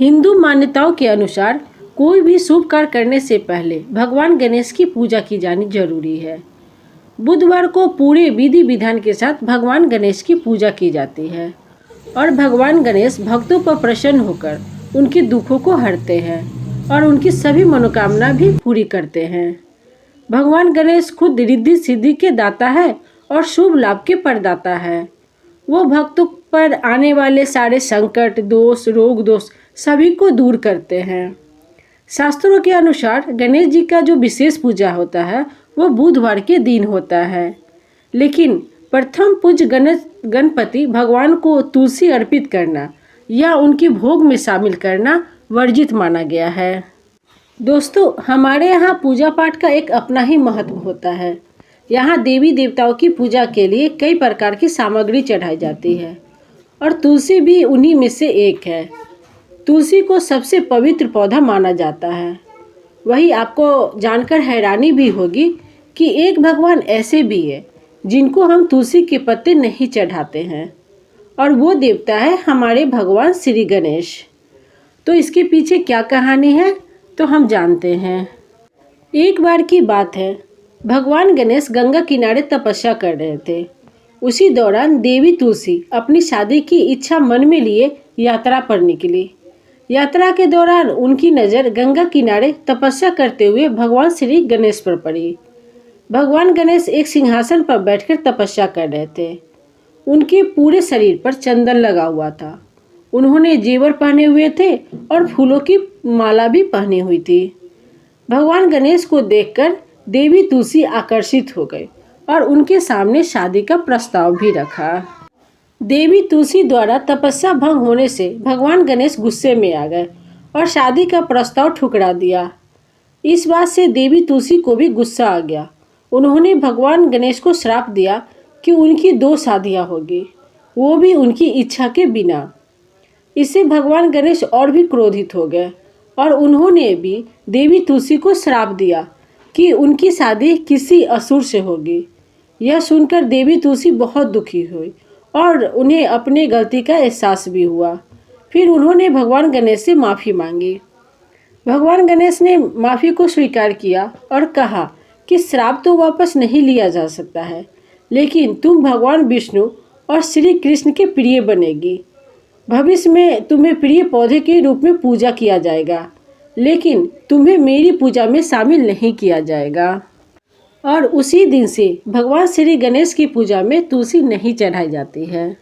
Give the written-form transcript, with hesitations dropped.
हिंदू मान्यताओं के अनुसार कोई भी शुभ कार्य करने से पहले भगवान गणेश की पूजा की जानी जरूरी है। बुधवार को पूरे विधि विधान के साथ भगवान गणेश की पूजा की जाती है और भगवान गणेश भक्तों पर प्रसन्न होकर उनके दुखों को हरते हैं और उनकी सभी मनोकामना भी पूरी करते हैं। भगवान गणेश खुद रिद्धि सिद्धि के दाता है और शुभ लाभ के प्रदाता है। वो भक्तों पर आने वाले सारे संकट, दोष, रोग दोष सभी को दूर करते हैं। शास्त्रों के अनुसार गणेश जी का जो विशेष पूजा होता है वो बुधवार के दिन होता है, लेकिन प्रथम पूज्य गणपति भगवान को तुलसी अर्पित करना या उनकी भोग में शामिल करना वर्जित माना गया है। दोस्तों, हमारे यहाँ पूजा पाठ का एक अपना ही महत्व होता है। यहाँ देवी देवताओं की पूजा के लिए कई प्रकार की सामग्री चढ़ाई जाती है और तुलसी भी उन्हीं में से एक है। तुलसी को सबसे पवित्र पौधा माना जाता है। वही आपको जानकर हैरानी भी होगी कि एक भगवान ऐसे भी है जिनको हम तुलसी के पत्ते नहीं चढ़ाते हैं, और वो देवता है हमारे भगवान श्री गणेश। तो इसके पीछे क्या कहानी है तो हम जानते हैं। एक बार की बात है, भगवान गणेश गंगा किनारे तपस्या कर रहे थे। उसी दौरान देवी तुलसी अपनी शादी की इच्छा मन में लिए यात्रा पर निकली। यात्रा के दौरान उनकी नज़र गंगा किनारे तपस्या करते हुए भगवान श्री गणेश पर पड़ी। भगवान गणेश एक सिंहासन पर बैठकर तपस्या कर रहे थे। उनके पूरे शरीर पर चंदन लगा हुआ था। उन्होंने जेवर पहने हुए थे और फूलों की माला भी पहनी हुई थी। भगवान गणेश को देखकर देवी तुलसी आकर्षित हो गई और उनके सामने शादी का प्रस्ताव भी रखा। देवी तुलसी द्वारा तपस्या भंग होने से भगवान गणेश गुस्से में आ गए और शादी का प्रस्ताव ठुकरा दिया। इस बात से देवी तुलसी को भी गुस्सा आ गया। उन्होंने भगवान गणेश को श्राप दिया कि उनकी 2 शादियां होगी, वो भी उनकी इच्छा के बिना। इससे भगवान गणेश और भी क्रोधित हो गए और उन्होंने भी देवी तुलसी को श्राप दिया कि उनकी शादी किसी असुर से होगी। यह सुनकर देवी तुलसी बहुत दुखी हुई और उन्हें अपने गलती का एहसास भी हुआ। फिर उन्होंने भगवान गणेश से माफ़ी मांगी। भगवान गणेश ने माफ़ी को स्वीकार किया और कहा कि श्राप तो वापस नहीं लिया जा सकता है, लेकिन तुम भगवान विष्णु और श्री कृष्ण के प्रिय बनेगी। भविष्य में तुम्हें प्रिय पौधे के रूप में पूजा किया जाएगा, लेकिन तुम्हें मेरी पूजा में शामिल नहीं किया जाएगा। और उसी दिन से भगवान श्री गणेश की पूजा में तुलसी नहीं चढ़ाई जाती है।